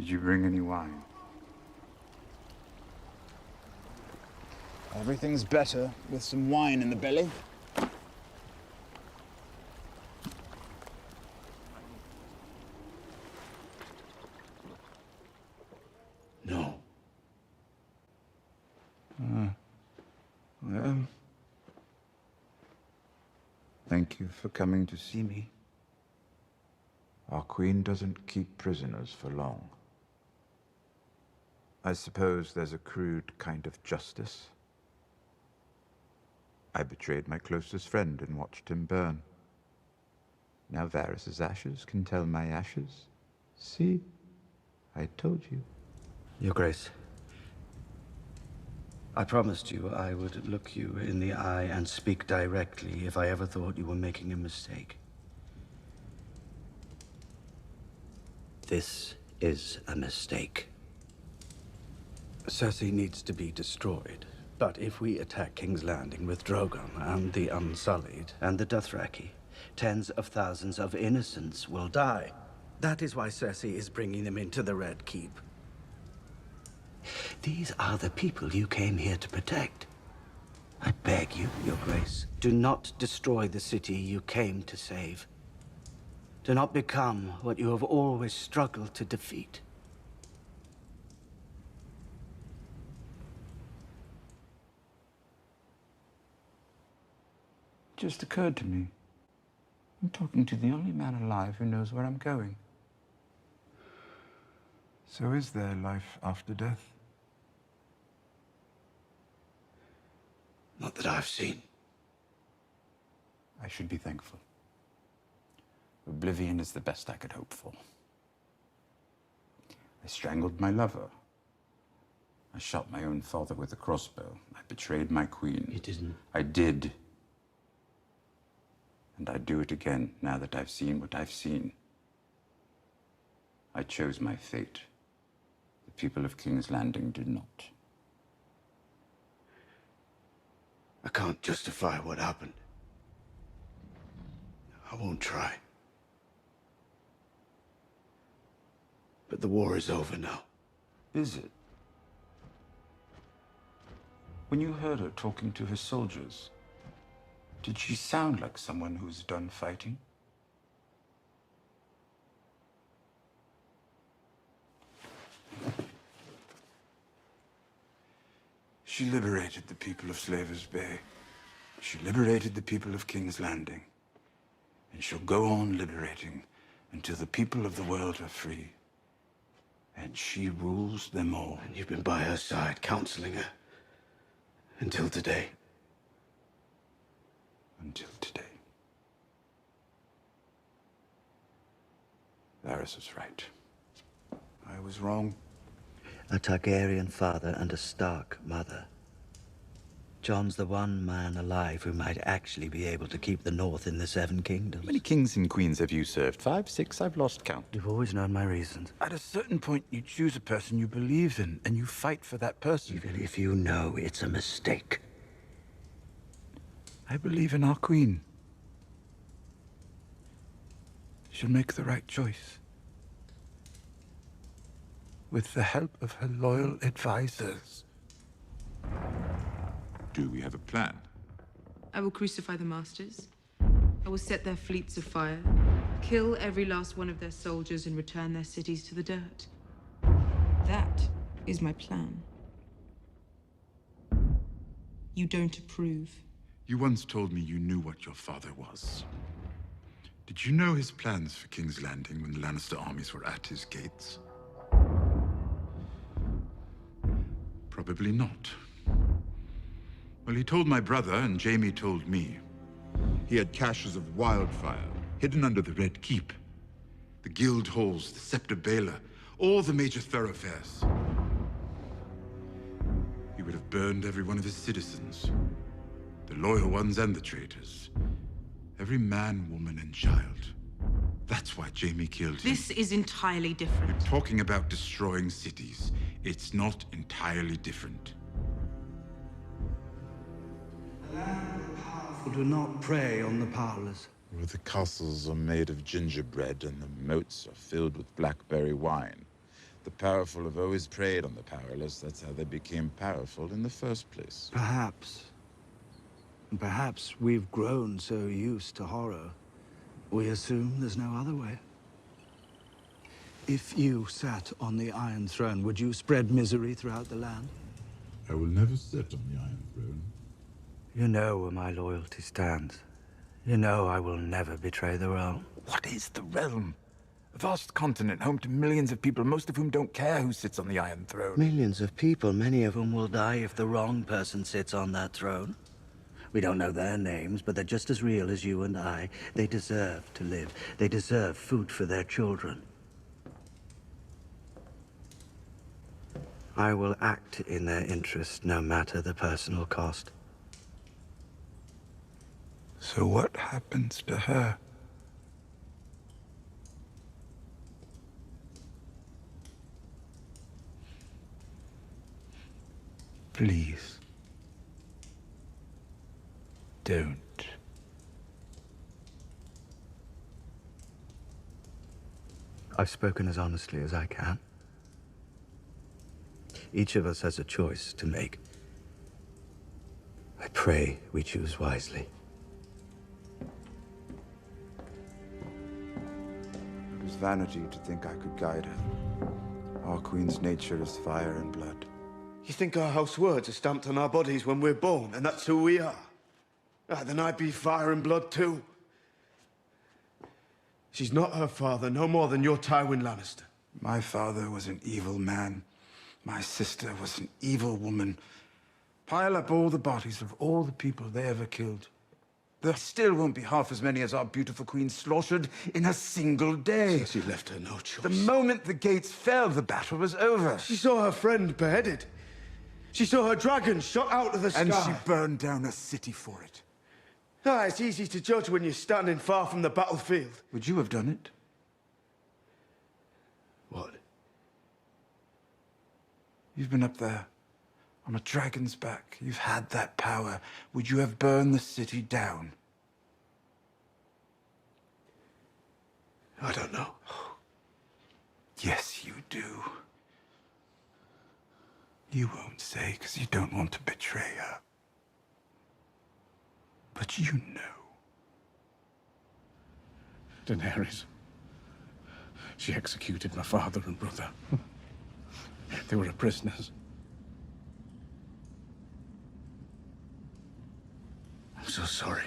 Did you bring any wine? Everything's better with some wine in the belly. No. Well, thank you for coming to see me. Our queen doesn't keep prisoners for long. I suppose there's a crude kind of justice. I betrayed my closest friend and watched him burn. Now Varys' ashes can tell my ashes. See? I told you. Your Grace, I promised you I would look you in the eye and speak directly if I ever thought you were making a mistake. This is a mistake. Cersei needs to be destroyed. But if we attack King's Landing with Drogon and the Unsullied and the Dothraki, tens of thousands of innocents will die. That is why Cersei is bringing them into the Red Keep. These are the people you came here to protect. I beg you, Your Grace, do not destroy the city you came to save. Do not become what you have always struggled to defeat. It just occurred to me. I'm talking to the only man alive who knows where I'm going. So is there life after death? Not that I've seen. I should be thankful. Oblivion is the best I could hope for. I strangled my lover. I shot my own father with a crossbow. I betrayed my queen. You didn't. I did. And I'd do it again now that I've seen what I've seen. I chose my fate. The people of King's Landing did not. I can't justify what happened. I won't try. But the war is over now. Is it? When you heard her talking to her soldiers, did she sound like someone who's done fighting? She liberated the people of Slavers Bay. She liberated the people of King's Landing. And she'll go on liberating until the people of the world are free. And she rules them all. And you've been by her side, counseling her. Until today. Until today. Varys was right. I was wrong. A Targaryen father and a Stark mother. Jon's the one man alive who might actually be able to keep the North in the Seven Kingdoms. How many kings and queens have you served? 5, 6? I've lost count. You've always known my reasons. At a certain point, you choose a person you believe in, and you fight for that person. Even if you know it's a mistake. I believe in our queen. She'll make the right choice. With the help of her loyal advisors. Do we have a plan? I will crucify the masters. I will set their fleets afire, kill every last one of their soldiers, and return their cities to the dirt. That is my plan. You don't approve. You once told me you knew what your father was. Did you know his plans for King's Landing when the Lannister armies were at his gates? Probably not. Well, he told my brother, and Jaime told me. He had caches of wildfire hidden under the Red Keep. The guild halls, the Scepter Baler, all the major thoroughfares. He would have burned every one of his citizens. The loyal ones and the traitors. Every man, woman, and child. That's why Jaime killed him. This is entirely different. You're talking about destroying cities. It's not entirely different. Do not prey on the powerless. Where the castles are made of gingerbread and the moats are filled with blackberry wine, The powerful have always preyed on the powerless. That's how they became powerful in the first place. Perhaps. And perhaps we've grown so used to horror, we assume there's no other way. If you sat on the Iron Throne, would you spread misery throughout the land? I will never sit on the Iron Throne. You know where my loyalty stands. You know I will never betray the realm. What is the realm? A vast continent home to millions of people, most of whom don't care who sits on the Iron Throne. Millions of people, many of whom will die if the wrong person sits on that throne. We don't know their names, but they're just as real as you and I. They deserve to live. They deserve food for their children. I will act in their interest, no matter the personal cost. So what happens to her? Please. Don't. I've spoken as honestly as I can. Each of us has a choice to make. I pray we choose wisely. It was vanity to think I could guide her. Our queen's nature is fire and blood. You think our house words are stamped on our bodies when we're born, and that's who we are? Then I'd be fire and blood too. She's not her father, no more than your Tywin Lannister. My father was an evil man. My sister was an evil woman. Pile up all the bodies of all the people they ever killed. There still won't be half as many as our beautiful queen slaughtered in a single day. Cersei left her no choice. The moment the gates fell, the battle was over. She saw her friend beheaded. She saw her dragon shot out of the sky. And she burned down a city for it. It's easy to judge when you're standing far from the battlefield. Would you have done it? What? You've been up there, on a dragon's back. You've had that power. Would you have burned the city down? I don't know. Yes, you do. You won't say, because you don't want to betray her. But you know. Daenerys. She executed my father and brother. They were prisoners. I'm so sorry.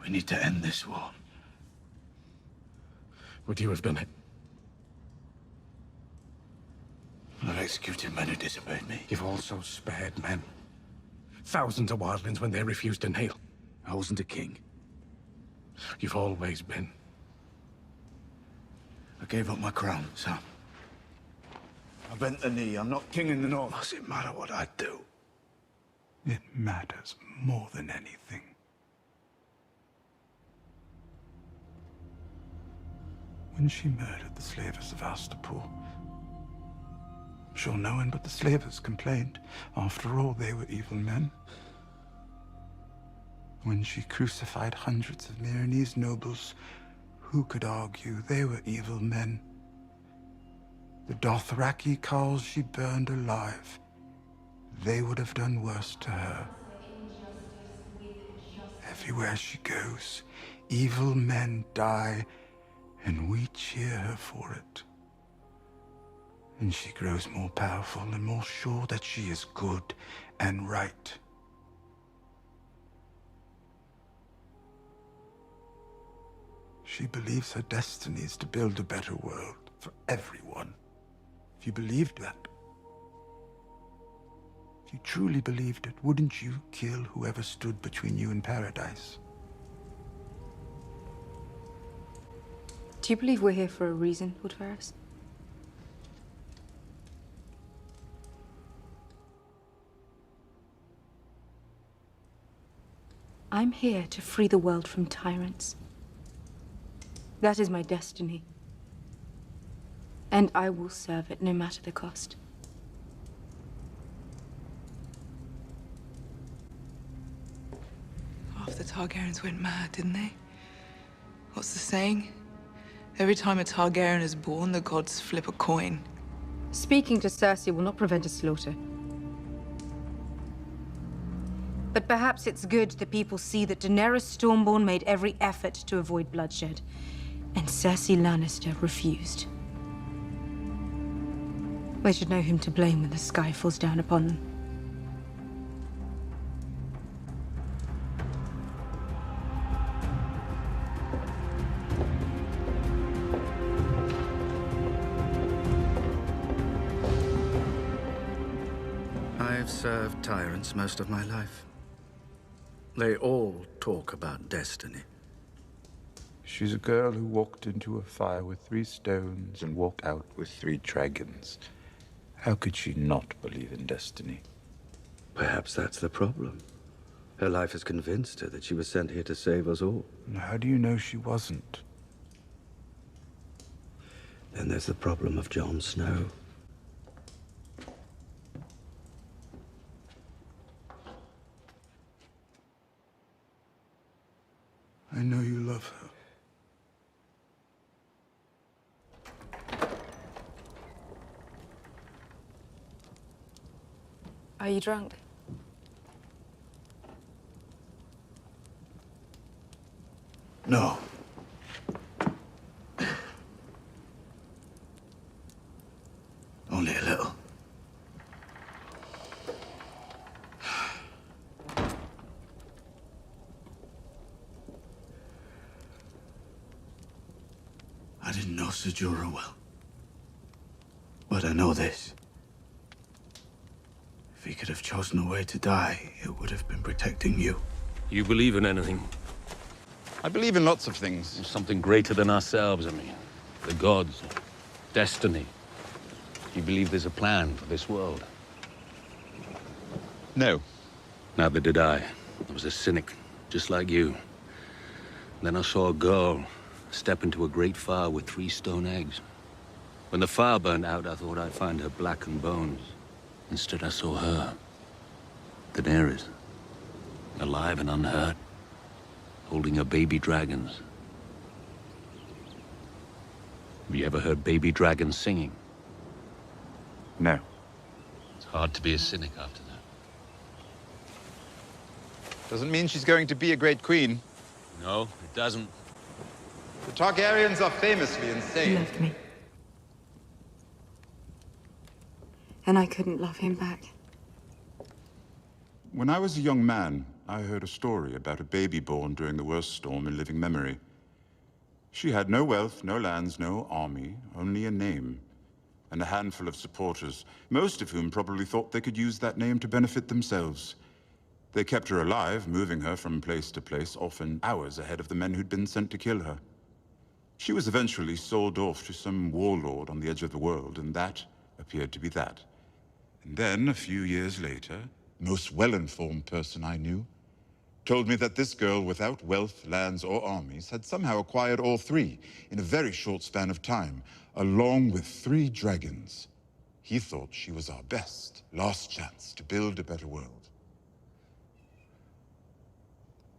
We need to end this war. Would you have done it? I've executed men who disobeyed me. You've also spared men. Thousands of wildlings when they refused to kneel. I wasn't a king. You've always been. I gave up my crown, Sam. I bent the knee. I'm not king in the north. Does it matter what I do? It matters more than anything. When she murdered the slavers of Astapor, I'm sure no one but the slavers complained. After all, they were evil men. When she crucified hundreds of Myronese nobles, who could argue they were evil men? The Dothraki carls she burned alive, they would have done worse to her. Everywhere she goes, evil men die, and we cheer her for it. And she grows more powerful and more sure that she is good and right. She believes her destiny is to build a better world for everyone. If you believed that, if you truly believed it, wouldn't you kill whoever stood between you and paradise? Do you believe we're here for a reason, Lord Varys? I'm here to free the world from tyrants. That is my destiny. And I will serve it no matter the cost. Half the Targaryens went mad, didn't they? What's the saying? Every time a Targaryen is born, the gods flip a coin. Speaking to Cersei will not prevent a slaughter. But perhaps it's good that people see that Daenerys Stormborn made every effort to avoid bloodshed, and Cersei Lannister refused. They should know whom to blame when the sky falls down upon them. I've served tyrants most of my life. They all talk about destiny. She's a girl who walked into a fire with 3 stones and walked out with 3 dragons. How could she not believe in destiny? Perhaps that's the problem. Her life has convinced her that she was sent here to save us all. And how do you know she wasn't? Then there's the problem of Jon Snow. I know you love her. Are you drunk? No. Only a little. I didn't know Sejura well. But I know this. If he could have chosen a way to die, it would have been protecting you. You believe in anything? I believe in lots of things. Something greater than ourselves, I mean. The gods, destiny. You believe there's a plan for this world? No. Neither did I. I was a cynic, just like you. Then I saw a girl step into a great fire with 3 stone eggs. When the fire burned out, I thought I'd find her blackened bones. Instead, I saw her, Daenerys, alive and unhurt, holding her baby dragons. Have you ever heard baby dragons singing? No. It's hard to be a cynic after that. Doesn't mean she's going to be a great queen. No, it doesn't. The Targaryens are famously He insane. loved me. And I couldn't love him back. When I was a young man, I heard a story about a baby born during the worst storm in living memory. She had no wealth, no lands, no army, only a name, and a handful of supporters, most of whom probably thought they could use that name to benefit themselves. They kept her alive, moving her from place to place, often hours ahead of the men who'd been sent to kill her. She was eventually sold off to some warlord on the edge of the world, and that appeared to be that. And then, a few years later, the most well-informed person I knew told me that this girl, without wealth, lands, or armies, had somehow acquired all 3 in a very short span of time, along with 3 dragons. He thought she was our best, last chance to build a better world.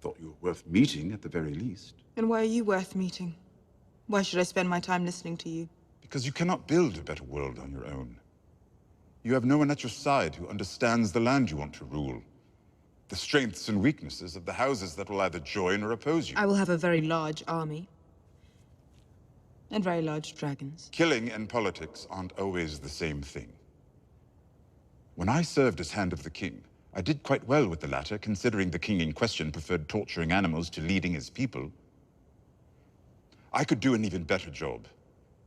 Thought you were worth meeting, at the very least. And why are you worth meeting? Why should I spend my time listening to you? Because you cannot build a better world on your own. You have no one at your side who understands the land you want to rule. The strengths and weaknesses of the houses that will either join or oppose you. I will have a very large army. And very large dragons. Killing and politics aren't always the same thing. When I served as Hand of the King, I did quite well with the latter, considering the king in question preferred torturing animals to leading his people. I could do an even better job,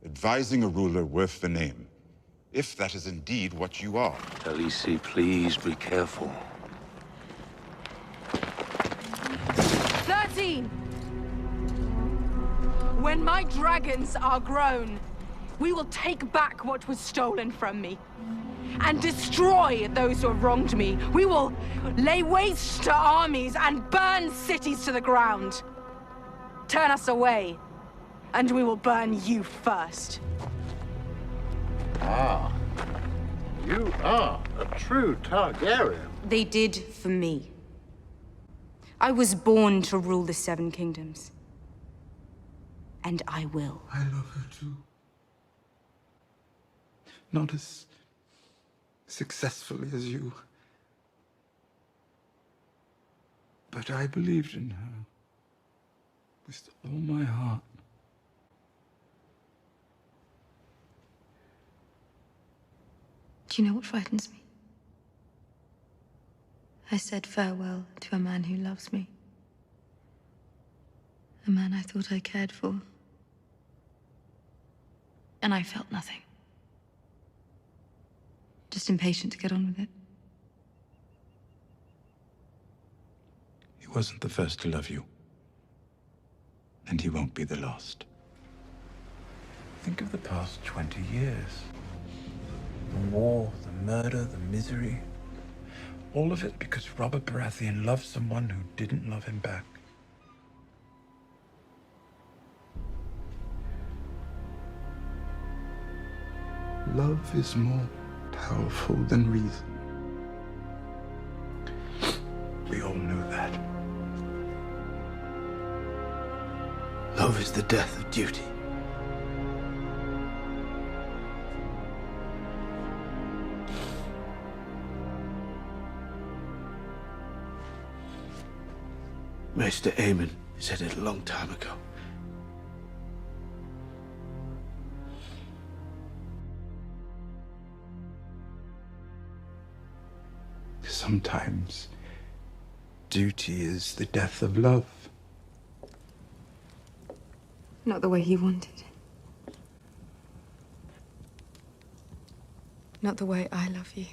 advising a ruler worth the name, if that is indeed what you are. Khaleesi, please be careful. 13! When my dragons are grown, we will take back what was stolen from me. And destroy those who have wronged me. We will lay waste to armies and burn cities to the ground. Turn us away, and we will burn you first. Ah, you are a true Targaryen. They did for me. I was born to rule the 7 kingdoms. and I will. I love her too. Not as successfully as you. But I believed in her with all my heart. Do you know what frightens me? I said farewell to a man who loves me. A man I thought I cared for. And I felt nothing. Just impatient to get on with it. He wasn't the first to love you. And he won't be the last. Think of the past 20 years. The war, the murder, the misery. All of it because Robert Baratheon loved someone who didn't love him back. Love is more powerful than reason. We all know that. Love is the death of duty. Maester Aemon said it a long time ago. Sometimes, duty is the death of love. Not the way he wanted. Not the way I love you.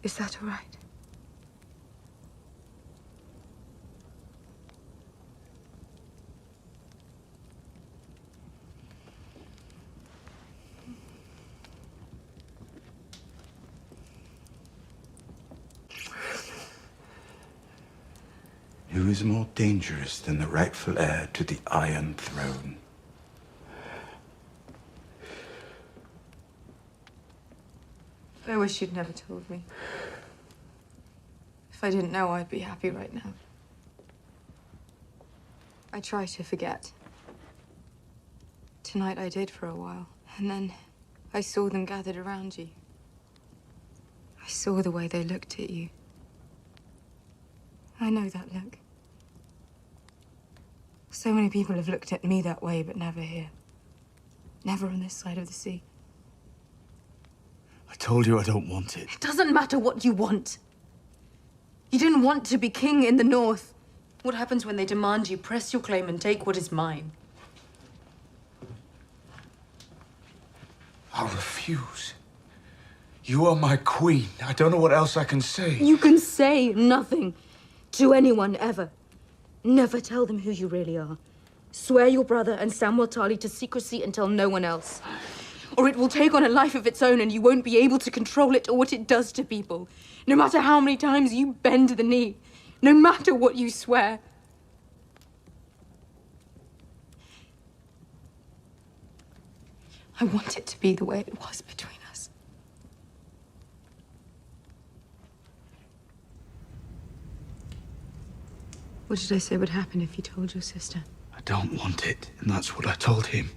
Is that all right? Who is more dangerous than the rightful heir to the Iron Throne? I wish you'd never told me. If I didn't know, I'd be happy right now. I try to forget. Tonight I did for a while, and then I saw them gathered around you. I saw the way they looked at you. I know that look. So many people have looked at me that way, but never here. Never on this side of the sea. I told you I don't want it. It doesn't matter what you want. You didn't want to be king in the north. What happens when they demand you press your claim and take what is mine? I'll refuse. You are my queen. I don't know what else I can say. You can say nothing to anyone ever. Never tell them who you really are. Swear your brother and Samwell Tarly to secrecy and tell no one else. Or it will take on a life of its own and you won't be able to control it or what it does to people. No matter how many times you bend the knee. No matter what you swear. I want it to be the way it was between us. What did I say would happen if you told your sister? I don't want it, and that's what I told him.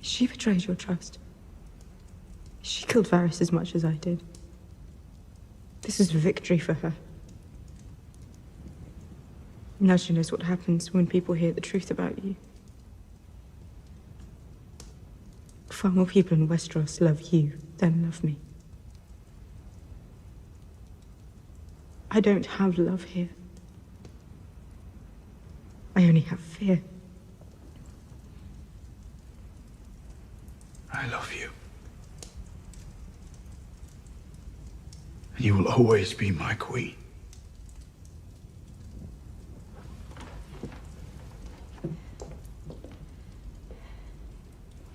She betrayed your trust. She killed Varys as much as I did. This is a victory for her. Now she knows what happens when people hear the truth about you. Far more people in Westeros love you than love me. I don't have love here. I only have fear. I love you. And you will always be my queen.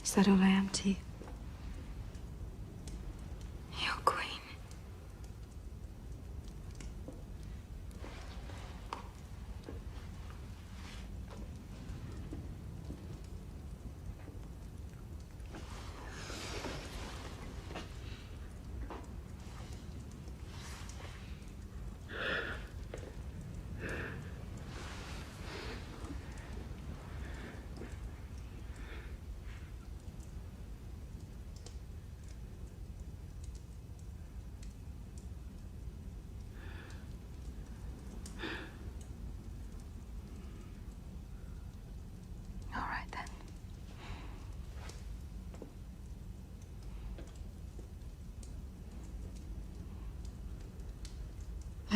Is that all I am to you? Your queen.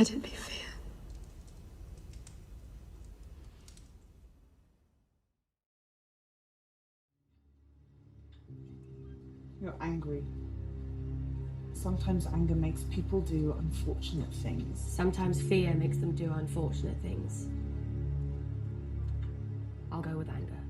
Let it be fear. You're angry. Sometimes anger makes people do unfortunate things. Sometimes fear makes them do unfortunate things. I'll go with anger.